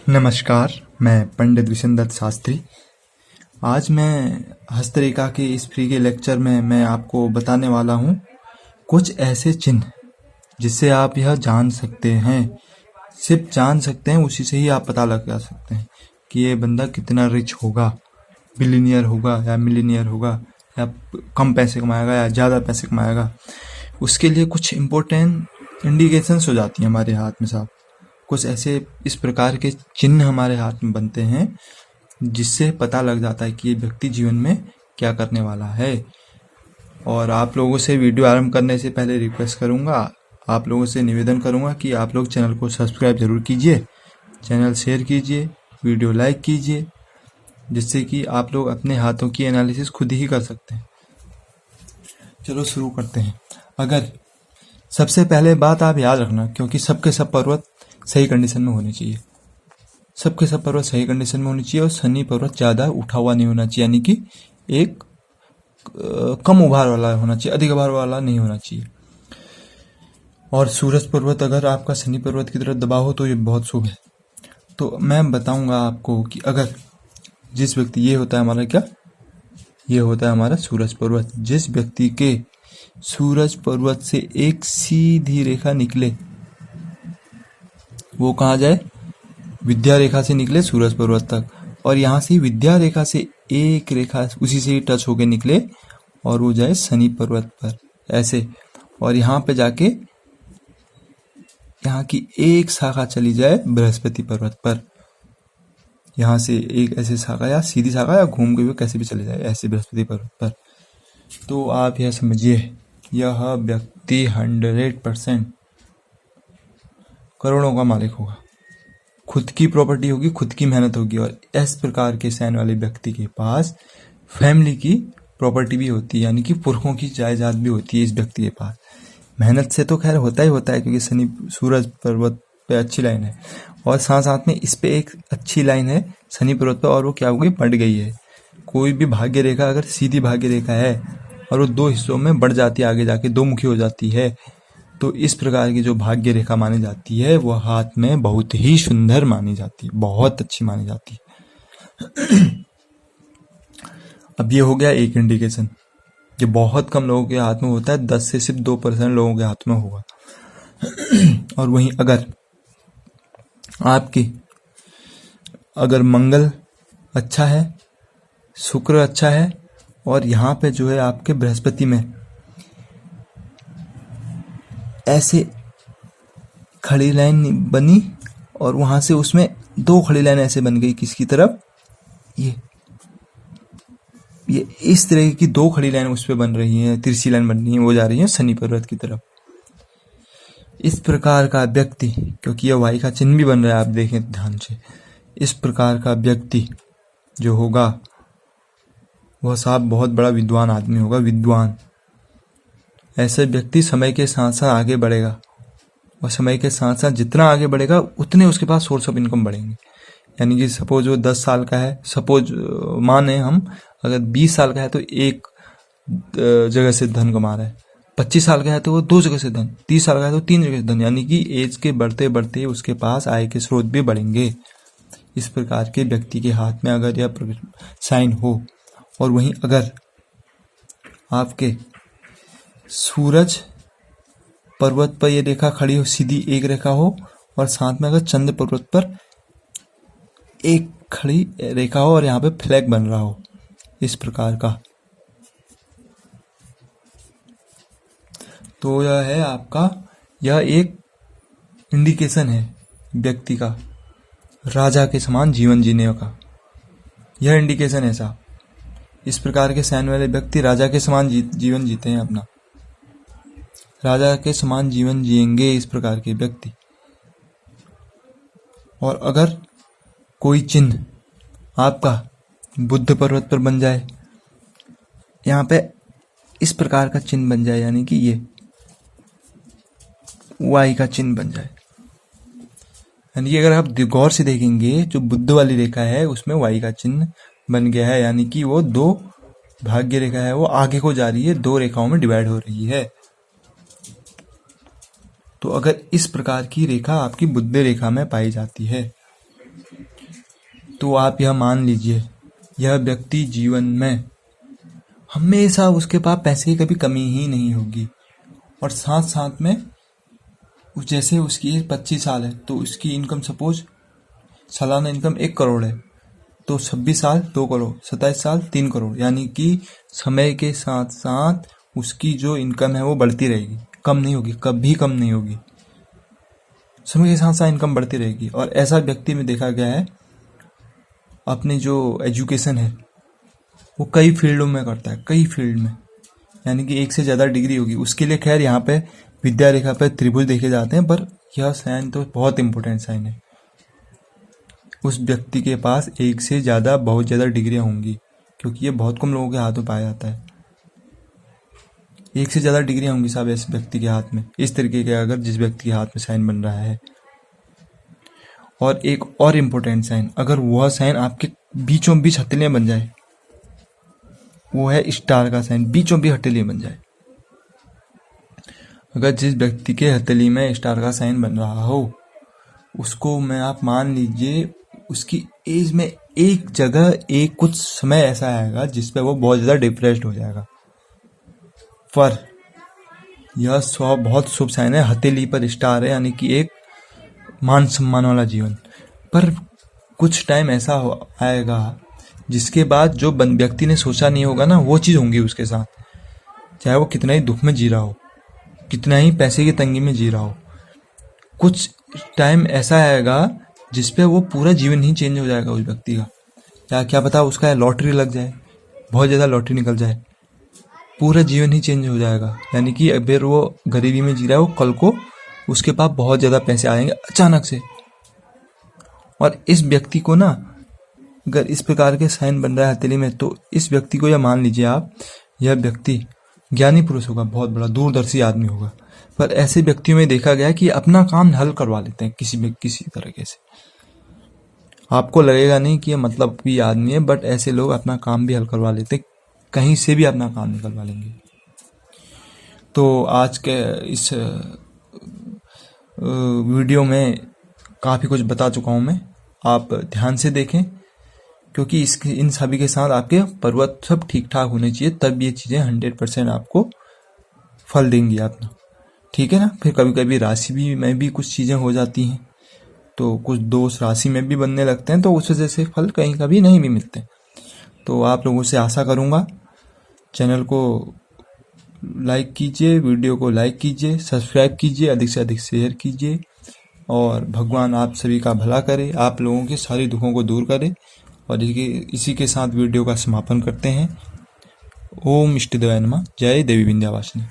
नमस्कार, मैं पंडित विशन दत्त शास्त्री। आज मैं हस्तरेखा के इस फ्री के लेक्चर में मैं आपको बताने वाला हूँ कुछ ऐसे चिन्ह जिससे आप यह जान सकते हैं, सिर्फ जान सकते हैं, उसी से ही आप पता लगा सकते हैं कि ये बंदा कितना रिच होगा, बिलियनियर होगा या मिलियनियर होगा, या कम पैसे कमाएगा या ज़्यादा पैसे कमाएगा। उसके लिए कुछ इम्पोर्टेंट इंडिकेशंस हो जाती हैं हमारे हाथ में साहब। कुछ ऐसे इस प्रकार के चिन्ह हमारे हाथ में बनते हैं जिससे पता लग जाता है कि ये व्यक्ति जीवन में क्या करने वाला है। और आप लोगों से वीडियो आरंभ करने से पहले रिक्वेस्ट करूंगा, आप लोगों से निवेदन करूंगा कि आप लोग चैनल को सब्सक्राइब जरूर कीजिए, चैनल शेयर कीजिए, वीडियो लाइक कीजिए, जिससे कि आप लोग अपने हाथों की एनालिसिस खुद ही कर सकते हैं। चलो शुरू करते हैं। अगर सबसे पहले बात आप याद रखना, क्योंकि सबके सब पर्वत सही कंडीशन में होने चाहिए, सबके सब पर्वत सही कंडीशन में होनी चाहिए, और शनि पर्वत ज़्यादा उठा हुआ नहीं होना चाहिए, यानी कि एक कम उभार वाला होना चाहिए, अधिक उभार वाला नहीं होना चाहिए। और सूरज पर्वत अगर आपका शनि पर्वत की तरफ दबा हो तो ये बहुत शुभ है। तो मैं बताऊंगा आपको कि अगर जिस व्यक्ति, ये होता है हमारा क्या, ये होता है हमारा सूरज पर्वत। जिस व्यक्ति के सूरज पर्वत से एक सीधी रेखा निकले, वो कहाँ जाए, विद्या रेखा से निकले सूरज पर्वत तक, और यहाँ से विद्या रेखा से एक रेखा उसी से ही टच होके निकले और वो जाए शनि पर्वत पर ऐसे, और यहाँ पे जाके यहाँ की एक शाखा चली जाए बृहस्पति पर्वत पर। यहाँ से एक ऐसे शाखा या सीधी शाखा या घूम के हुए कैसे भी चले जाए ऐसे बृहस्पति पर्वत पर। तो आप यह समझिए, यह व्यक्ति 100% करोड़ों का मालिक होगा, खुद की प्रॉपर्टी होगी, खुद की मेहनत होगी। और इस प्रकार के साइन वाले व्यक्ति के पास फैमिली की प्रॉपर्टी भी होती है, यानी कि पुरखों की जायदाद भी होती है इस व्यक्ति के पास। मेहनत से तो खैर होता ही होता है, क्योंकि शनि सूरज पर्वत पे अच्छी लाइन है, और साथ साथ में इस पे एक अच्छी लाइन है शनि पर्वत पर, और वो क्या हो गई, बढ़ गई है। कोई भी भाग्य रेखा अगर सीधी भाग्य रेखा है और वो दो हिस्सों में बढ़ जाती है, आगे जाके दो मुखी हो जाती है, तो इस प्रकार की जो भाग्य रेखा मानी जाती है वो हाथ में बहुत ही सुंदर मानी जाती है, बहुत अच्छी मानी जाती है। अब ये हो गया एक इंडिकेशन, ये बहुत कम लोगों के हाथ में होता है, 10 से सिर्फ 2% लोगों के हाथ में होगा। और वहीं अगर मंगल अच्छा है, शुक्र अच्छा है, और यहाँ पे जो है आपके बृहस्पति में ऐसे खड़ी लाइन बनी, और वहां से उसमें दो खड़ी लाइन ऐसे बन गई, किसकी तरफ, ये इस तरह की दो खड़ी लाइन उस पे बन रही है, तिरछी लाइन बन रही है, वो जा रही है शनि पर्वत की तरफ। इस प्रकार का व्यक्ति, क्योंकि यह वाई का चिन्ह भी बन रहा है, आप देखें ध्यान से, इस प्रकार का व्यक्ति जो होगा वह साहब बहुत बड़ा विद्वान आदमी होगा, विद्वान। ऐसे व्यक्ति समय के साथ साथ आगे बढ़ेगा, और समय के साथ साथ जितना आगे बढ़ेगा उतने उसके पास सोर्स ऑफ इनकम बढ़ेंगे। यानी कि सपोज वो 10 साल का है, सपोज माने हम, अगर 20 साल का है तो एक जगह से धन कमा रहा है, 25 साल का है तो वो 2 जगह से धन, 30 साल का है तो 3 जगह से धन, यानी कि एज के बढ़ते बढ़ते उसके पास आय के स्रोत भी बढ़ेंगे। इस प्रकार के व्यक्ति के हाथ में अगर यह साइन हो, और वहीं अगर आपके सूरज पर्वत पर ये रेखा खड़ी हो, सीधी एक रेखा हो, और साथ में अगर चंद्र पर्वत पर एक खड़ी रेखा हो और यहाँ पे फ्लैग बन रहा हो इस प्रकार का, तो यह है आपका, यह एक इंडिकेशन है व्यक्ति का राजा के समान जीवन जीने का। यह इंडिकेशन है साहब, इस प्रकार के साइन वाले व्यक्ति राजा के समान जीवन जीते हैं अपना, राजा के समान जीवन जिएंगे इस प्रकार के व्यक्ति। और अगर कोई चिन्ह आपका बुद्ध पर्वत पर बन जाए, यहाँ पे इस प्रकार का चिन्ह बन जाए, यानी कि ये वाई का चिन्ह बन जाए, यानी कि अगर आप गौर से देखेंगे जो बुद्ध वाली रेखा है उसमें वाई का चिन्ह बन गया है, यानी कि वो दो भाग्य रेखा है, वो आगे को जा रही है, दो रेखाओं में डिवाइड हो रही है। तो अगर इस प्रकार की रेखा आपकी बुद्ध रेखा में पाई जाती है तो आप यह मान लीजिए, यह व्यक्ति जीवन में हमेशा उसके पास पैसे की कभी कमी ही नहीं होगी। और साथ साथ में जैसे उसकी एज 25 साल है तो उसकी इनकम सपोज सालाना इनकम 1 करोड़ है, तो 26 साल 2 करोड़, 27 साल 3 करोड़, यानी कि समय के साथ साथ उसकी जो इनकम है वो बढ़ती रहेगी, कम नहीं होगी, कभी कम नहीं होगी। समय के साथ साथ इनकम बढ़ती रहेगी। और ऐसा व्यक्ति में देखा गया है अपनी जो एजुकेशन है वो कई फील्डों में करता है, कई फील्ड में, यानी कि 1 से ज़्यादा डिग्री होगी उसके लिए। खैर यहाँ पे विद्या रेखा पे त्रिभुज देखे जाते हैं, पर यह साइन तो बहुत इंपॉर्टेंट साइन है। उस व्यक्ति के पास 1 से ज़्यादा बहुत ज़्यादा डिग्रियां होंगी, क्योंकि ये बहुत कम लोगों के हाथ में पाया जाता है। 1 से ज़्यादा डिग्रियां होंगी साहब इस व्यक्ति के हाथ में, इस तरीके के अगर जिस व्यक्ति के हाथ में साइन बन रहा है। और एक और इम्पोर्टेंट साइन, अगर वह साइन आपके बीचों बीच हथेलियां बन जाए, वो है स्टार का साइन, बीचों बीच हथेलियां बन जाए। अगर जिस व्यक्ति के हथेली में स्टार का साइन बन रहा हो, उसको मैं आप मान लीजिए उसकी एज में एक जगह एक कुछ समय ऐसा आएगा जिसपे वो बहुत ज़्यादा डिप्रेस्ड हो जाएगा। पर यह बहुत शुभ साइन है, हथेली पर स्टार है, यानी कि एक मान सम्मान वाला जीवन। पर कुछ टाइम ऐसा आएगा जिसके बाद जो व्यक्ति ने सोचा नहीं होगा ना, वो चीज़ होंगी उसके साथ, चाहे वो कितना ही दुख में जी रहा हो, कितना ही पैसे की तंगी में जी रहा हो। कुछ टाइम ऐसा आएगा जिसपे वो पूरा जीवन ही चेंज हो जाएगा उस व्यक्ति का। या क्या पता उसका लॉटरी लग जाए, बहुत ज़्यादा लॉटरी निकल जाए, पूरा जीवन ही चेंज हो जाएगा। यानी कि अगर वो गरीबी में जी रहा है, वो कल को उसके पास बहुत ज़्यादा पैसे आएंगे अचानक से। और इस व्यक्ति को ना, अगर इस प्रकार के साइन बन रहा है हथेली में, तो इस व्यक्ति को यह मान लीजिए आप, यह व्यक्ति ज्ञानी पुरुष होगा, बहुत बड़ा दूरदर्शी आदमी होगा। पर ऐसे व्यक्तियों में देखा गया कि अपना काम हल करवा लेते हैं किसी तरीके से। आपको लगेगा नहीं कि ये मतलब भी आदमी है, बट ऐसे लोग अपना काम भी हल करवा लेते हैं, कहीं से भी अपना काम निकलवा लेंगे। तो आज के इस वीडियो में काफ़ी कुछ बता चुका हूँ मैं, आप ध्यान से देखें, क्योंकि इन सभी के साथ आपके पर्वत सब ठीक ठाक होने चाहिए, तब ये चीज़ें 100% आपको फल देंगी अपना, ठीक है ना। फिर कभी कभी राशि भी में भी कुछ चीज़ें हो जाती हैं, तो कुछ दोष राशि में भी बनने लगते हैं, तो उस वजह से फल कहीं कभी नहीं भी मिलते। तो आप लोगों से आशा करूँगा चैनल को लाइक कीजिए, वीडियो को लाइक कीजिए, सब्सक्राइब कीजिए, अधिक से अधिक शेयर कीजिए, और भगवान आप सभी का भला करे, आप लोगों के सारे दुखों को दूर करे। और इसी के साथ वीडियो का समापन करते हैं। ओम इष्टदेवाय नमः। जय देवी विंध्यवासिनी।